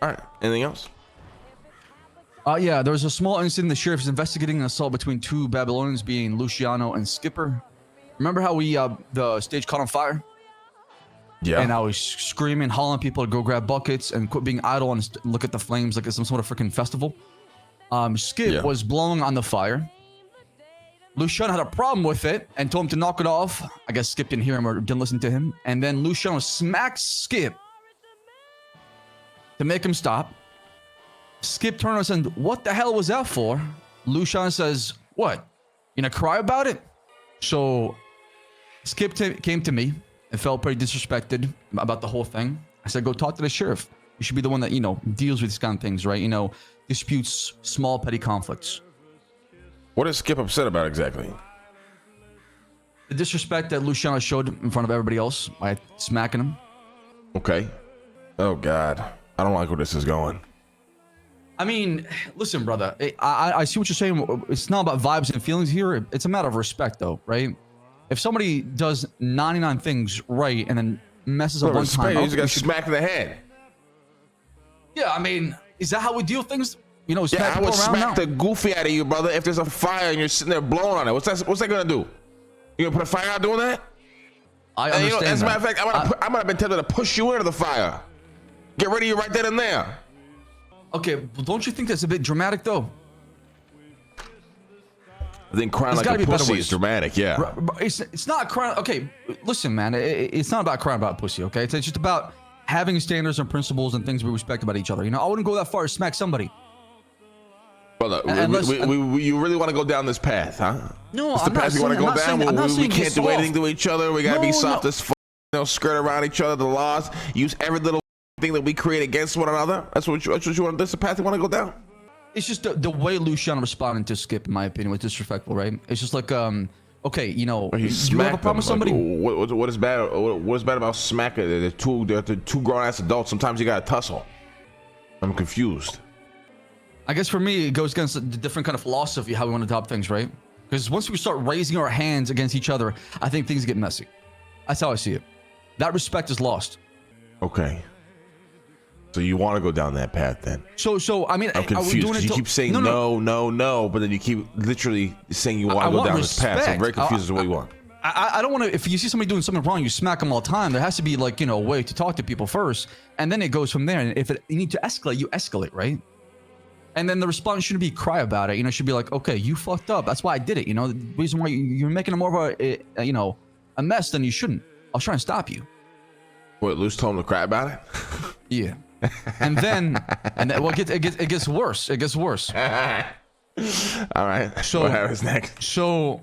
All right. Anything else? Yeah, there was a small incident. The sheriff is investigating an assault between two Babylonians, being Luciano and Skipper. Remember how the stage caught on fire? Yeah. And I was screaming, hollering people to go grab buckets and quit being idle and look at the flames like it's some sort of freaking festival. Skip was blowing on the fire. Luciano had a problem with it and told him to knock it off. I guess Skip didn't hear him or didn't listen to him. And then Luciano smacked Skip to make him stop. Skip turned and said, "What the hell was that for?" Luciano says, "What? You gonna cry about it?" So Skip came to me and felt pretty disrespected about the whole thing. I said, "Go talk to the sheriff. You should be the one that, you know, deals with these kind of things, right? You know, disputes, small petty conflicts." What is Skip upset about exactly? The disrespect that Luciano showed in front of everybody else by smacking him. Okay. Oh, God. I don't like where this is going. I mean, listen, brother. I see what you're saying. It's not about vibes and feelings here. It's a matter of respect, though, right? If somebody does 99 things right and then messes up one time, you just got smacked in the head. Yeah, I mean, is that how we deal with things? You know, I would smack the goofy out of you, brother. If there's a fire and you're sitting there blowing on it, what's that gonna do? You gonna put a fire out doing that? I understand. You know, as a matter of fact, I might have been tempted to push you into the fire. Get rid of you right then and there. Okay, well, don't you think that's a bit dramatic, though? I think crying like a pussy is dramatic, yeah. It's not crying. Okay, listen, man. It's not about crying about pussy, okay? It's just about having standards and principles and things we respect about each other. You know, I wouldn't go that far to smack somebody. Brother, you really want to go down this path, huh? No, it's the path you want to go down. We can't do anything to each other. We gotta be soft as fuck. You know, skirt around each other. The laws. Use every little thing that we create against one another. That's what you want. That's the path you want to go down. It's just the way Luciano responded to Skip, in my opinion, was disrespectful, right? It's just like, okay, you know, you have a problem with somebody? What is bad? What is bad about smacking? They're two grown ass adults. Sometimes you gotta tussle. I'm confused. I guess for me, it goes against the different kind of philosophy how we want to adopt things, right? Because once we start raising our hands against each other, I think things get messy. That's how I see it. That respect is lost. Okay. So you want to go down that path then? So I mean, I'm confused. You keep saying no, but then you keep literally saying you want to go down this path. So I'm very confused as to what you want. I don't want to. If you see somebody doing something wrong, you smack them all the time. There has to be, like, you know, a way to talk to people first, and then it goes from there. And if you need to escalate, you escalate, right? And then the response shouldn't be cry about it. You know, it should be like, okay, you fucked up. That's why I did it. You know, the reason why you're making more of a you know, a mess than you shouldn't. I was trying to stop you. What, Luce told him to cry about it? Yeah. And then well, it gets worse. It gets worse. All right. So what happens next? So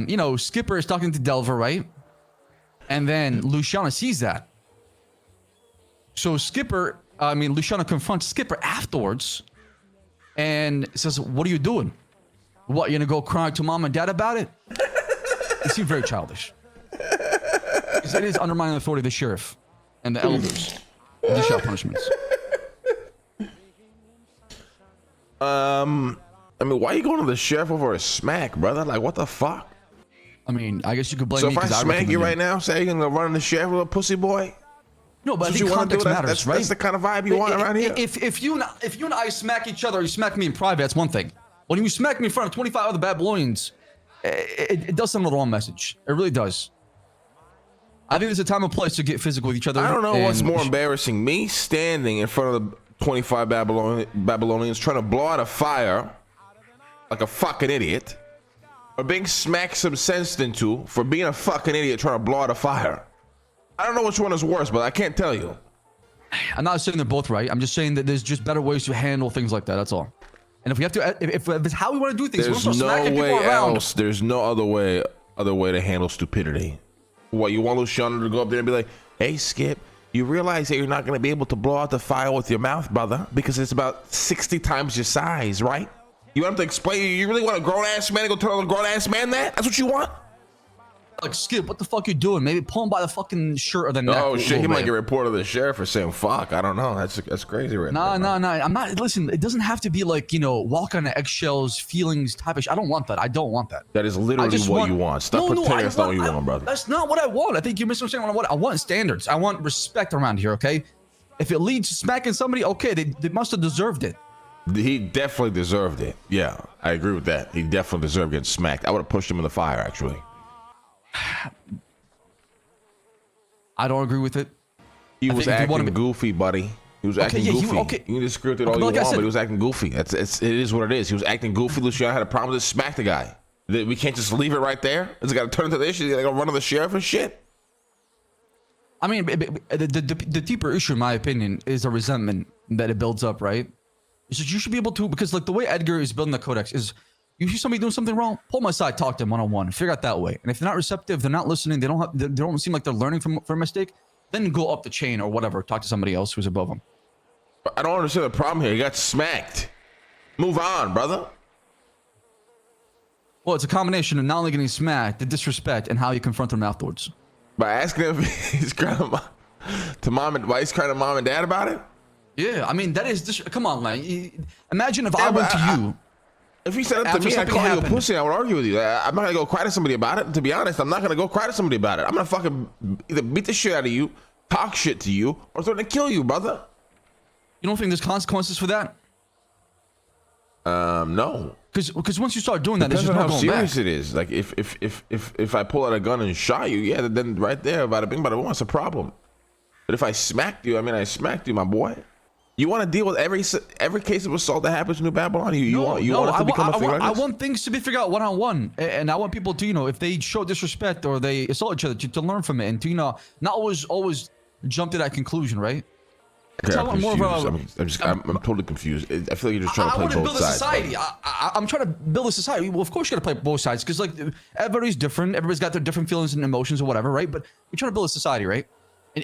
you know, Skipper is talking to Delver, right? And then Luciano sees that. So Luciano confronts Skipper afterwards and says, "What are you doing? What, you gonna go cry to mom and dad about it?" It seems very childish. Because it is undermining the authority of the sheriff and the elders. Dish out punishments. I mean, why are you going to the sheriff over a smack, brother? Like, what the fuck? I mean, I guess you could blame me. So if I smack you right now, say you're gonna run the sheriff with a pussy boy? No, but I think context matters, right? That's the kind of vibe you want around here. If you and I smack each other, or you smack me in private, that's one thing. When you smack me in front of 25 other Babylonians, it does send the wrong message. It really does. I think there's a time and place to get physical with each other. I don't know what's more embarrassing: me standing in front of the 25 Babylonians trying to blow out a fire like a fucking idiot, or being smacked some sense into for being a fucking idiot trying to blow out a fire. I don't know which one is worse, but I can't tell you. I'm not saying they're both right. I'm just saying that there's just better ways to handle things like that. That's all. And if we have to, if it's how we want to do things, there's no way else. There's no other way to handle stupidity. What, you want Luciano to go up there and be like, "Hey, Skip, you realize that you're not going to be able to blow out the fire with your mouth, brother, because it's about 60 times your size, right?" You want him to explain? You really want a grown-ass man to go tell a grown-ass man that? That's what you want? Like, Skip, what the fuck you doing? Maybe pull him by the fucking shirt or the neck. Oh shit, he might get reported to the sheriff for saying fuck. I don't know. That's crazy right now. No. I'm not. Listen, it doesn't have to be like, you know, walk on eggshells, feelings type of shit. I don't want that. I don't want that. That is literally what you want. Stop pretending that's not what you want, brother. That's not what I want. I think you're misunderstanding what I want. I want standards. I want respect around here, okay? If it leads to smacking somebody, okay, they must have deserved it. He definitely deserved it. Yeah, I agree with that. He definitely deserved getting smacked. I would have pushed him in the fire, actually. I don't agree with it. He was acting goofy, buddy. He was acting goofy. You can disagree with it all you want, but he was acting goofy. It is what it is. He was acting goofy. Luciano had a problem with it. Smack the guy. We can't just leave it right there. It's got to turn into the issue. They're gonna run to the sheriff and shit. I mean, the deeper issue, in my opinion, is the resentment that it builds up, right? So you should be able to, because like the way Edgar is building the codex is, you see somebody doing something wrong, pull them aside, talk to them one-on-one, figure out that way. And if they're not receptive, they're not listening, they don't seem like they're learning from a mistake, then go up the chain or whatever, talk to somebody else who's above them. I don't understand the problem here. He got smacked. Move on, brother. Well, it's a combination of not only getting smacked, the disrespect, and how you confront them afterwards. By asking him if he's crying to mom and why he's crying to mom and dad about it? Yeah, I mean, that is just, come on, man. Imagine if I went to you. If he said it to me, I'd call you a pussy. I would argue with you. I'm not going to go cry to somebody about it. To be honest, I'm not going to go cry to somebody about it. I'm going to fucking either beat the shit out of you, talk shit to you, or threaten to kill you, brother. You don't think there's consequences for that? No. Because once you start doing that, there's just no going back. How serious it is. Like if I pull out a gun and shot you, yeah, then right there, bada bing, bada boom, that's a problem. But if I smacked you, I mean, I smacked you, my boy. You want to deal with every case of assault that happens in New Babylon? You want it to become a thing like this? I want things to be figured out one-on-one, and I want people to, if they show disrespect or they assault each other, to learn from it, and to, not always jump to that conclusion, right? Okay, I'm totally confused. I feel like you're just trying to play both sides. Society. I'm trying to build a society. Well, of course you got to play both sides, because like everybody's different. Everybody's got their different feelings and emotions or whatever, right? But we're trying to build a society, right?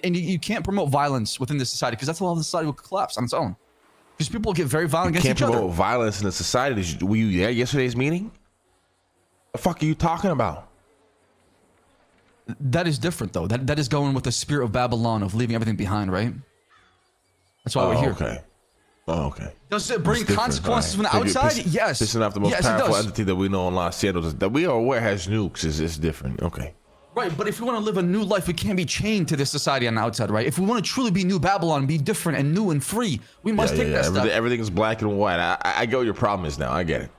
And you can't promote violence within this society, because that's how the society will collapse on its own. Because people get very violent against each other. You can't promote violence in the society. Were you there yesterday's meeting? The fuck are you talking about? That is different, though. That is going with the spirit of Babylon, of leaving everything behind, right? That's why we're here. Okay. Oh, okay. Does it bring consequences from the outside? Yes. This is not the most powerful entity that we know in Los Angeles. That we are aware has nukes is different. Okay. Right, but if we want to live a new life, we can't be chained to this society on the outside, right? If we want to truly be New Babylon, be different and new and free, we must take that step. Everything is black and white. I get what your problem is now. I get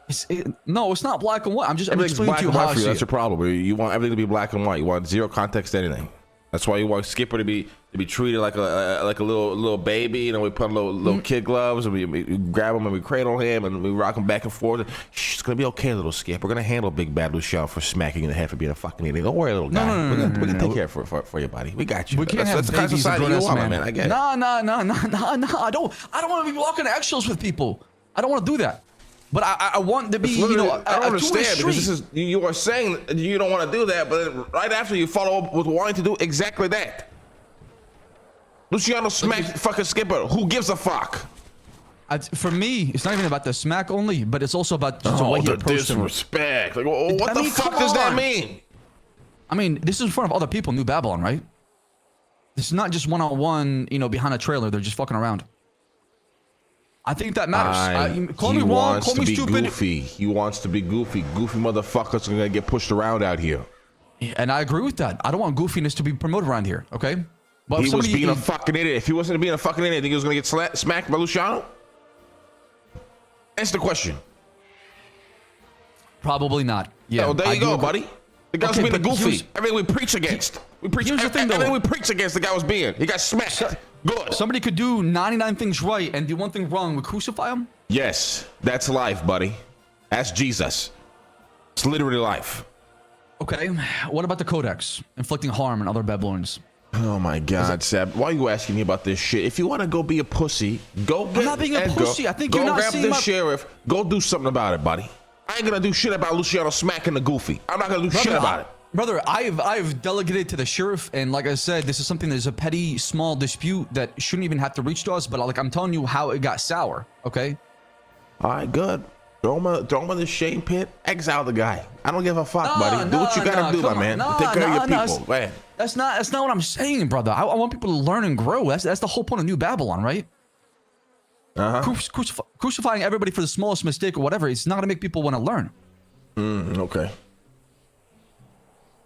it. No, it's not black and white. I'm explaining to you how I see it. That's your problem. You want everything to be black and white. You want zero context to anything. That's why you want Skipper to be treated like a little baby. We put on little kid gloves and we grab him and we cradle him and we rock him back and forth. Shh, it's gonna be okay, little Skip. We're gonna handle Big Bad Luciano for smacking in the head for being a fucking idiot. Don't worry, little guy. We're gonna take care for your buddy. We got you. We can't have that's babies and grown-ups, man. I get it. No. I don't want to be walking eggshells with people. I don't want to do that. But I want to be, I don't understand, because this is, you are saying you don't want to do that, but right after you follow up with wanting to do exactly that. Luciano smacked fucking Skipper. Who gives a fuck? For me, it's not even about the smack only, but it's also about just the way he approached him. Disrespect. Like, what the fuck does that mean? I mean, this is in front of other people in New Babylon, right? This is not just one-on-one, behind a trailer. They're just fucking around. I think that matters. Call me wrong, call me stupid. He wants to be goofy. Goofy motherfuckers are gonna get pushed around out here. And I agree with that. I don't want goofiness to be promoted around here, okay? But he was being a fucking idiot. If he wasn't being a fucking idiot, I think he was gonna get smacked by Luciano? Answer the question. Probably not. Yeah. Oh, there you go, buddy. The guy's being a goofy. Everything we preach against. Everything we preach against, the guy was being. He got smacked. Good. Somebody could do 99 things right and do one thing wrong. We crucify him? Yes, that's life, buddy. That's Jesus. It's literally life. Okay. What about the Codex? Inflicting harm on other Babylonians. Oh my God, Seb. Why are you asking me about this shit? If you want to go be a pussy, go get I'm not being a pussy. I think you're not grab the sheriff. Go do something about it, buddy. I ain't gonna do shit about Luciano smacking the goofy. I'm not gonna do shit about it. Brother, I've delegated to the sheriff, and like I said, this is something that's a petty, small dispute that shouldn't even have to reach to us. But like I'm telling you how it got sour. Okay. All right, good. Throw him in the shame pit. Exile the guy. I don't give a fuck, buddy. Do what you gotta do, my man. Take care of your people. Man. That's not what I'm saying, brother. I want people to learn and grow. That's the whole point of New Babylon, right? Crucifying everybody for the smallest mistake or whatever. It's not gonna make people want to learn. Okay.